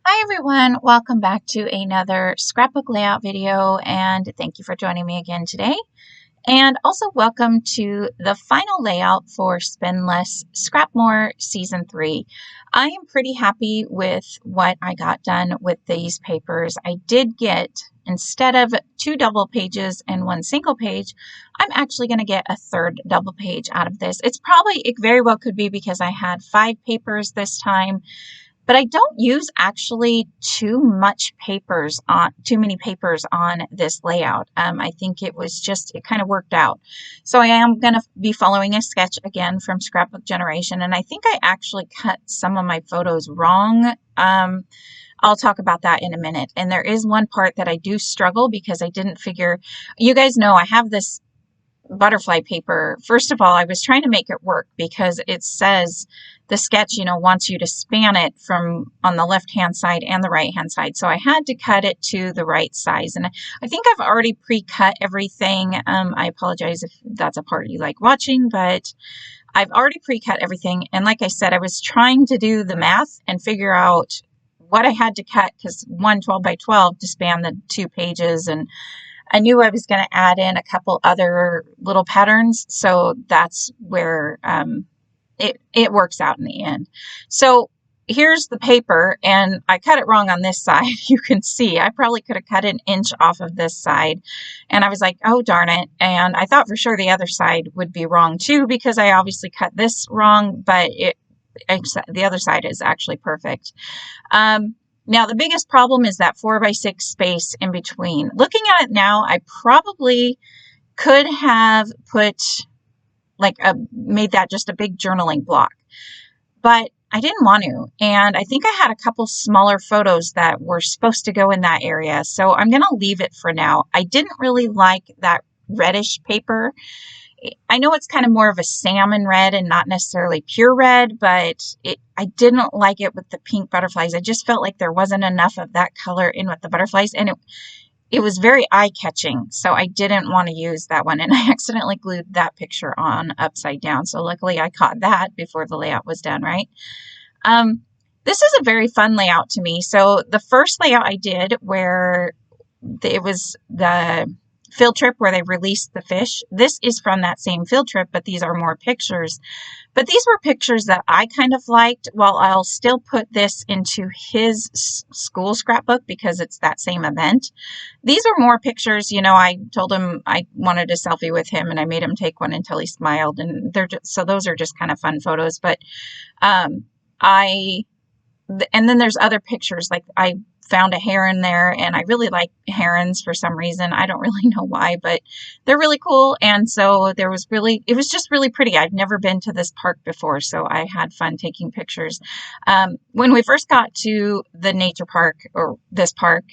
Hi everyone, welcome back to another scrapbook layout video, and thank you for joining me again today. And also welcome to the final layout for Spend Less, Scrap More Season 3. I am pretty happy with what I got done with these papers. I did get, instead of 2 double pages and 1 single page, I'm actually going to get a 3rd double page out of this. It very well could be because I had 5 papers this time. But I don't use actually too many papers on this layout. I think it kind of worked out. So I am going to be following a sketch again from Scrapbook Generation, and I think I actually cut some of my photos wrong. I'll talk about that in a minute. And there is one part that I do struggle because I didn't figure, you guys know I have this butterfly paper. First of all, I was trying to make it work because it says the sketch, wants you to span it from on the left-hand side and the right-hand side. So I had to cut it to the right size. And I think I've already pre-cut everything. I apologize if that's a part you like watching, but I've already pre-cut everything. And like I said, I was trying to do the math and figure out what I had to cut because 12 by 12 to span the 2 pages, and I knew I was going to add in a couple other little patterns, so that's where it works out in the end. So here's the paper, and I cut it wrong on this side. You can see I probably could have cut an inch off of this side, and I was like, oh darn it. And I thought for sure the other side would be wrong too because I obviously cut this wrong, but the other side is actually perfect. Now, the biggest problem is that 4 by 6 space in between. Looking at it now, I probably could have made that just a big journaling block, but I didn't want to. And I think I had a couple smaller photos that were supposed to go in that area, so I'm going to leave it for now. I didn't really like that reddish paper. I know it's kind of more of a salmon red and not necessarily pure red, but I didn't like it with the pink butterflies. I just felt like there wasn't enough of that color in with the butterflies, and it was very eye-catching, so I didn't want to use that one, and I accidentally glued that picture on upside down, so luckily I caught that before the layout was done, right? This is a very fun layout to me. So the first layout I did where it was the field trip where they released the fish. This is from that same field trip, but these are more pictures. But these were pictures that I kind of liked, while I'll still put this into his school scrapbook because it's that same event. These are more pictures, I told him I wanted a selfie with him and I made him take one until he smiled, and so those are just kind of fun photos. But and then there's other pictures, like I found a heron there, and I really like herons for some reason. I don't really know why, but they're really cool. And so it was just really pretty. I've never been to this park before, so I had fun taking pictures. When we first got to the nature park, or this park,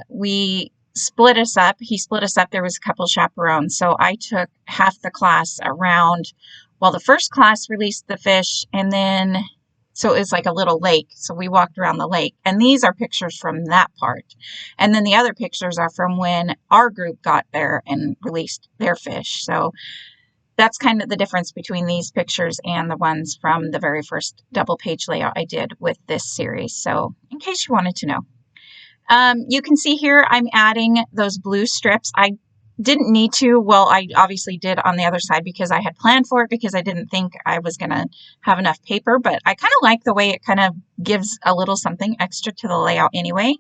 we split us up. He split us up. There was a couple chaperones. So I took half the class around while the first class released the fish, and then so it's like a little lake. So we walked around the lake, and these are pictures from that part. And then the other pictures are from when our group got there and released their fish. So that's kind of the difference between these pictures and the ones from the very first double page layout I did with this series. So in case you wanted to know, you can see here I'm adding those blue strips. I didn't need to. Well, I obviously did on the other side because I had planned for it because I didn't think I was going to have enough paper, but I kind of like the way it kind of gives a little something extra to the layout anyway.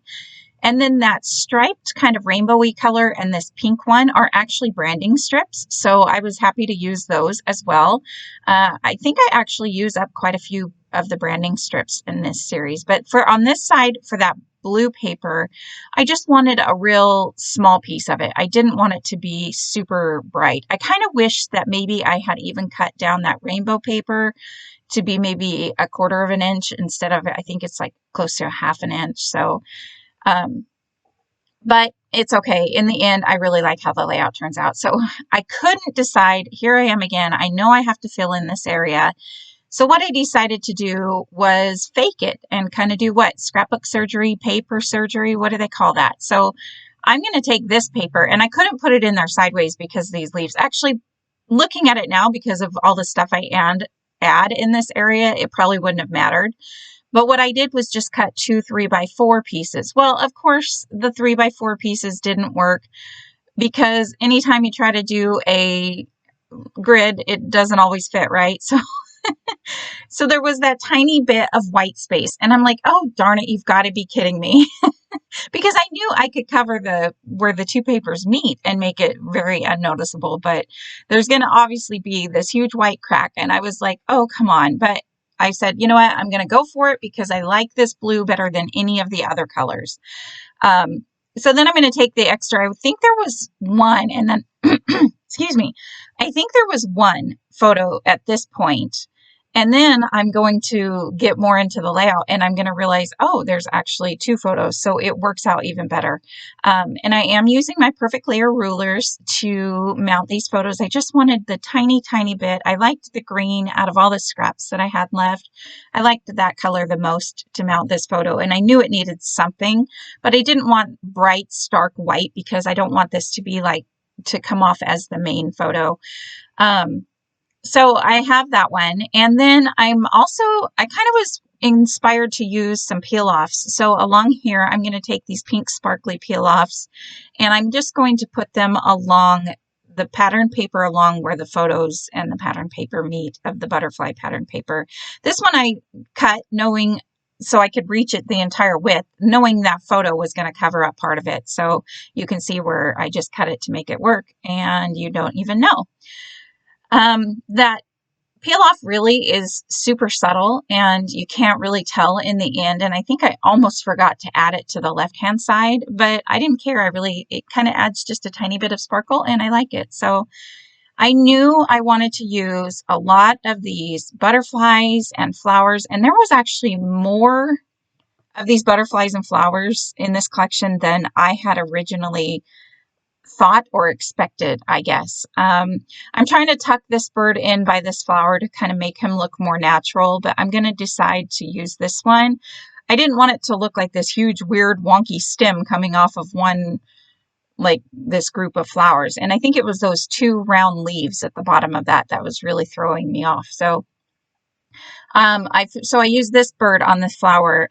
And then that striped kind of rainbowy color and this pink one are actually branding strips, so I was happy to use those as well. I think I actually use up quite a few of the branding strips in this series, but on this side, for that blue paper, I just wanted a real small piece of it. I didn't want it to be super bright. I kind of wish that maybe I had even cut down that rainbow paper to be maybe 1/4 of an inch instead of, I think it's like close to 1/2 an inch. So, but it's okay. In the end, I really like how the layout turns out. So I couldn't decide. Here I am again. I know I have to fill in this area. So what I decided to do was fake it and kind of do what? Scrapbook surgery, paper surgery, what do they call that? So I'm going to take this paper, and I couldn't put it in there sideways because of these leaves. Actually, looking at it now, because of all the stuff I add in this area, it probably wouldn't have mattered. But what I did was just cut 2 3x4 pieces. Well, of course, the 3x4 pieces didn't work because anytime you try to do a grid, it doesn't always fit, right? So there was that tiny bit of white space, and I'm like, oh, darn it, you've got to be kidding me. Because I knew I could cover where the two papers meet and make it very unnoticeable, but there's going to obviously be this huge white crack. And I was like, oh, come on. But I said, you know what? I'm going to go for it because I like this blue better than any of the other colors. So then I'm going to take the extra. I think there was one, and then, excuse me, I think there was one photo at this point. And then I'm going to get more into the layout and I'm going to realize, oh, there's actually 2 photos. So it works out even better. And I am using my perfect layer rulers to mount these photos. I just wanted the tiny, tiny bit. I liked the green out of all the scraps that I had left. I liked that color the most to mount this photo. And I knew it needed something, but I didn't want bright, stark white because I don't want this to be like, to come off as the main photo. So I have that one. And then I kind of was inspired to use some peel-offs. So along here, I'm going to take these pink sparkly peel-offs and I'm just going to put them along the pattern paper along where the photos and the pattern paper meet of the butterfly pattern paper. This one I cut so I could reach it the entire width, knowing that photo was going to cover up part of it. So you can see where I just cut it to make it work and you don't even know. That peel off really is super subtle and you can't really tell in the end. And I think I almost forgot to add it to the left-hand side, but I didn't care. It kind of adds just a tiny bit of sparkle and I like it. So I knew I wanted to use a lot of these butterflies and flowers. And there was actually more of these butterflies and flowers in this collection than I had originally thought or expected, I guess. I'm trying to tuck this bird in by this flower to kind of make him look more natural, but I'm going to decide to use this one. I didn't want it to look like this huge, weird, wonky stem coming off of like this group of flowers. And I think it was those 2 round leaves at the bottom of that was really throwing me off. So, I used this bird on this flower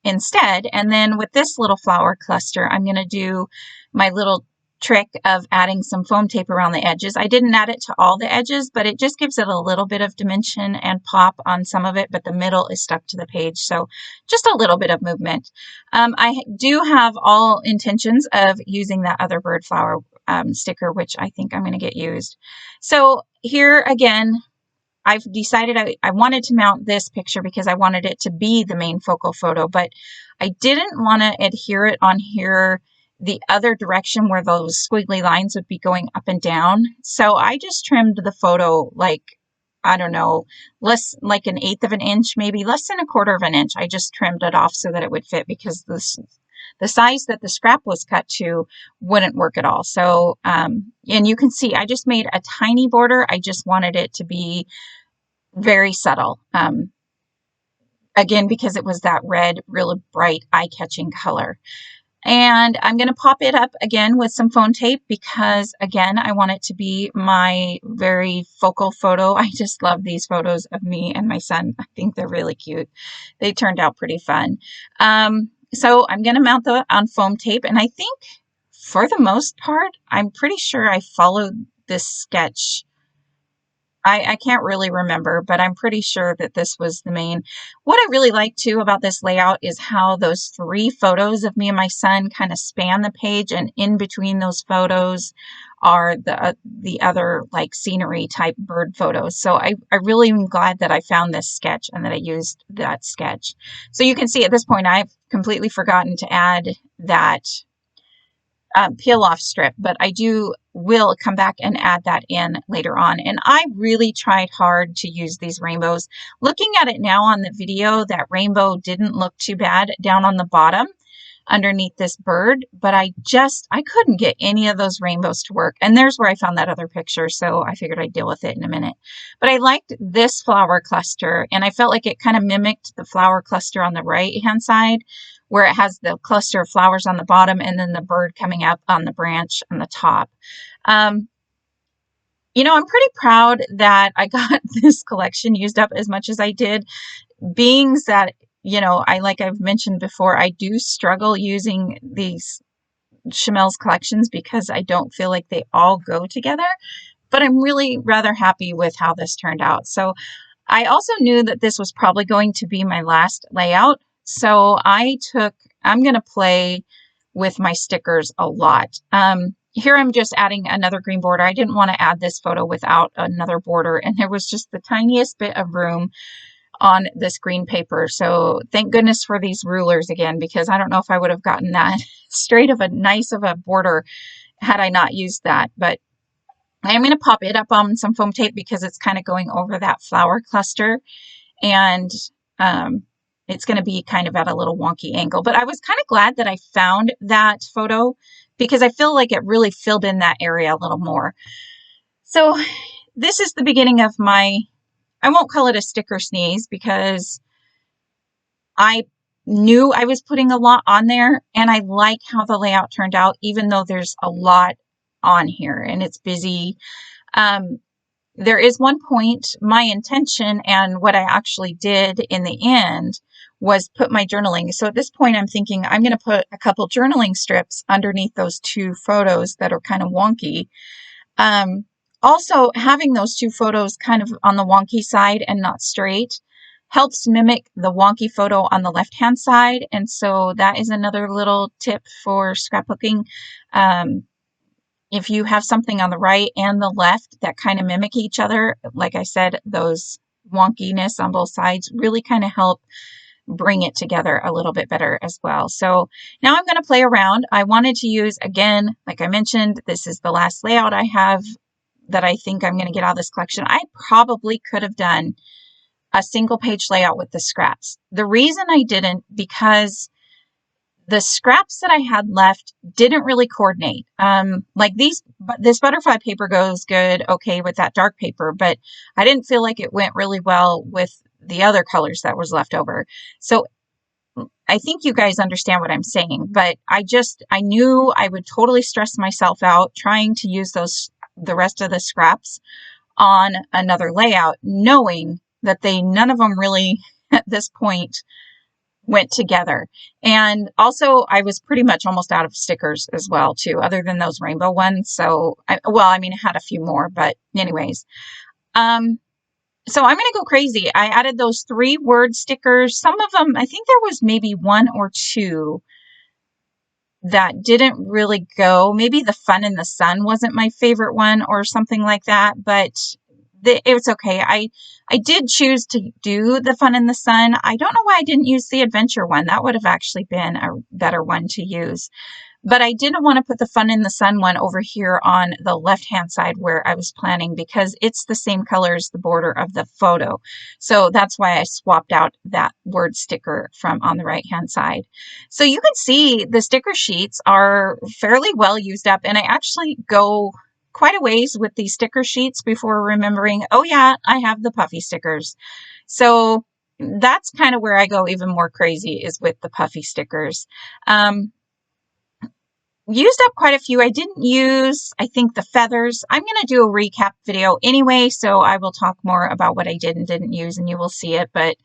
instead. And then with this little flower cluster, I'm going to do my little trick of adding some foam tape around the edges. I didn't add it to all the edges, but it just gives it a little bit of dimension and pop on some of it, but the middle is stuck to the page. So just a little bit of movement. I do have all intentions of using that other bird flower sticker, which I think I'm going to get used. So here again, I've decided I wanted to mount this picture because I wanted it to be the main focal photo, but I didn't want to adhere it on here the other direction where those squiggly lines would be going up and down. So I just trimmed the photo like, I don't know, less like 1/8 of an inch, maybe less than 1/4 of an inch. I just trimmed it off so that it would fit because the size that the scrap was cut to wouldn't work at all. So, and you can see I just made a tiny border. I just wanted it to be very subtle. Again, because it was that red, really bright, eye-catching color. And I'm going to pop it up again with some foam tape because, again, I want it to be my very focal photo. I just love these photos of me and my son. I think they're really cute. They turned out pretty fun. So I'm going to mount that on foam tape. And I think for the most part, I'm pretty sure I followed this sketch. I can't really remember, but I'm pretty sure that this was the main. What I really like too about this layout is how those 3 photos of me and my son kind of span the page, and in between those photos are the other like scenery type bird photos. So I really am glad that I found this sketch and that I used that sketch. So you can see at this point I've completely forgotten to add that peel off strip, but I will come back and add that in later on. And I really tried hard to use these rainbows. Looking at it now on the video, that rainbow didn't look too bad down on the bottom underneath this bird, but I couldn't get any of those rainbows to work. And there's where I found that other picture, so I figured I'd deal with it in a minute. But I liked this flower cluster, and I felt like it kind of mimicked the flower cluster on the right-hand side, where it has the cluster of flowers on the bottom and then the bird coming up on the branch on the top. You know, I'm pretty proud that I got this collection used up as much as I did, being that you know, like I've mentioned before, I do struggle using these Shimelle's collections because I don't feel like they all go together, but I'm really rather happy with how this turned out. So I also knew that this was probably going to be my last layout. So I'm going to play with my stickers a lot. Here I'm just adding another green border. I didn't want to add this photo without another border, and there was just the tiniest bit of room on this green paper. So thank goodness for these rulers again, because I don't know if I would have gotten that straight of a nice of a border had I not used that. But I am going to pop it up on some foam tape because it's kind of going over that flower cluster, and it's going to be kind of at a little wonky angle. But I was kind of glad that I found that photo because I feel like it really filled in that area a little more. So this is the beginning of my, I won't call it a sticker sneeze because I knew I was putting a lot on there, and I like how the layout turned out, even though there's a lot on here and it's busy. There is one point, my intention and what I actually did in the end was put my journaling. So at this point, I'm thinking I'm going to put a couple journaling strips underneath those two photos that are kind of wonky. Also, having those two photos kind of on the wonky side and not straight helps mimic the wonky photo on the left-hand side. And so that is another little tip for scrapbooking. If you have something on the right and the left that kind of mimic each other, like I said, those wonkiness on both sides really kind of help bring it together a little bit better as well. So now I'm going to play around. I wanted to use, again, like I mentioned, this is the last layout I have that I think I'm going to get out of this collection. I probably could have done a single page layout with the scraps. The reason I didn't, because the scraps that I had left didn't really coordinate. Like this butterfly paper goes good, okay, with that dark paper, but I didn't feel like it went really well with the other colors that was left over. So I think you guys understand what I'm saying, but I knew I would totally stress myself out trying to use the rest of the scraps on another layout, knowing that none of them really at this point went together. And also I was pretty much almost out of stickers as well too, other than those rainbow ones. So I had a few more, but anyways, so I'm going to go crazy. I added those 3 word stickers. Some of them, I think there was maybe 1 or 2 that didn't really go. Maybe the fun in the sun wasn't my favorite one or something like that, but it was okay. I did choose to do the fun in the sun. I don't know why I didn't use the adventure one. That would have actually been a better one to use. But I didn't want to put the fun in the sun one over here on the left-hand side where I was planning because it's the same color as the border of the photo. So that's why I swapped out that word sticker from on the right-hand side. So you can see the sticker sheets are fairly well used up, and I actually go quite a ways with these sticker sheets before remembering, oh yeah, I have the puffy stickers. So that's kind of where I go even more crazy, is with the puffy stickers. Used up quite a few. I didn't use, I think, the feathers. I'm going to do a recap video anyway, so I will talk more about what I did and didn't use, and you will see it. But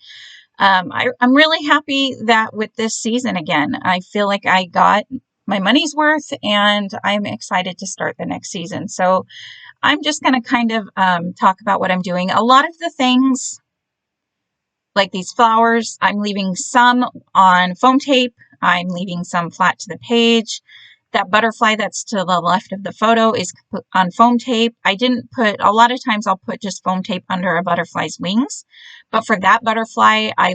I'm really happy that with this season again, I feel like I got my money's worth, and I'm excited to start the next season. So I'm just going to kind of talk about what I'm doing. A lot of the things, like these flowers, I'm leaving some on foam tape. I'm leaving some flat to the page. That butterfly that's to the left of the photo is put on foam tape. I didn't put, a lot of times I'll put just foam tape under a butterfly's wings. But for that butterfly, I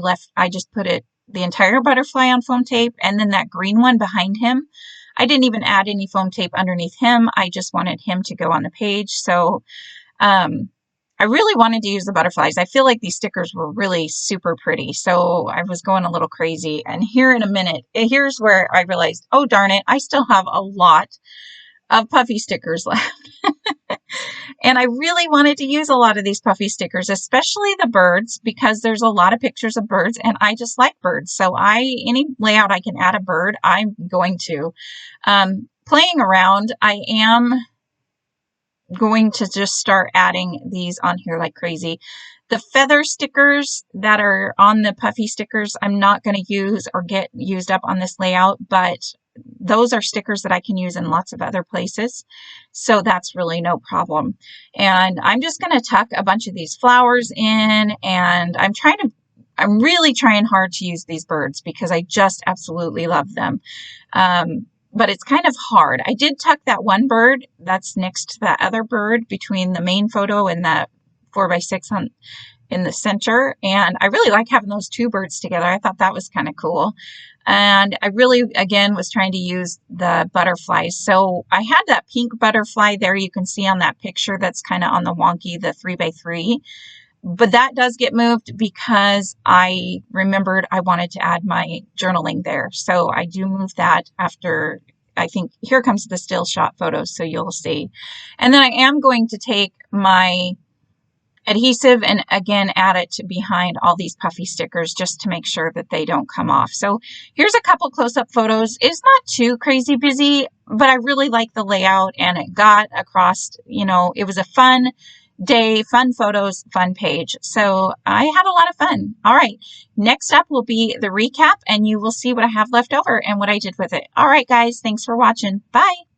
just put the entire butterfly on foam tape, and then that green one behind him, I didn't even add any foam tape underneath him. I just wanted him to go on the page. So I really wanted to use the butterflies. I feel like these stickers were really super pretty, so I was going a little crazy. And here in a minute, here's where I realized, oh darn it, I still have a lot of puffy stickers left. And I really wanted to use a lot of these puffy stickers, especially the birds, because there's a lot of pictures of birds, and I just like birds. So any layout I can add a bird, I'm going to. Playing around, I am going to just start adding these on here like crazy. The feather stickers that are on the puffy stickers, I'm not going to use or get used up on this layout, but those are stickers that I can use in lots of other places. So that's really no problem. And I'm just going to tuck a bunch of these flowers in, and I'm really trying hard to use these birds because I just absolutely love them. But it's kind of hard. I did tuck that one bird that's next to that other bird between the main photo and that 4x6 in the center, and I really like having those two birds together. I thought that was kind of cool. And I really, again, was trying to use the butterflies. So I had that pink butterfly there, you can see on that picture that's kind of on the wonky, the 3x3. But that does get moved because I remembered I wanted to add my journaling there. So I do move that after, I think, here comes the still shot photos, so you'll see. And then I am going to take my adhesive and again add it behind all these puffy stickers just to make sure that they don't come off. So here's a couple close-up photos. It's not too crazy busy, but I really like the layout, and it got across, you know, it was a fun day, fun photos, fun page. So I had a lot of fun. All right, next up will be the recap, and you will see what I have left over and what I did with it. All right, guys, thanks for watching. Bye.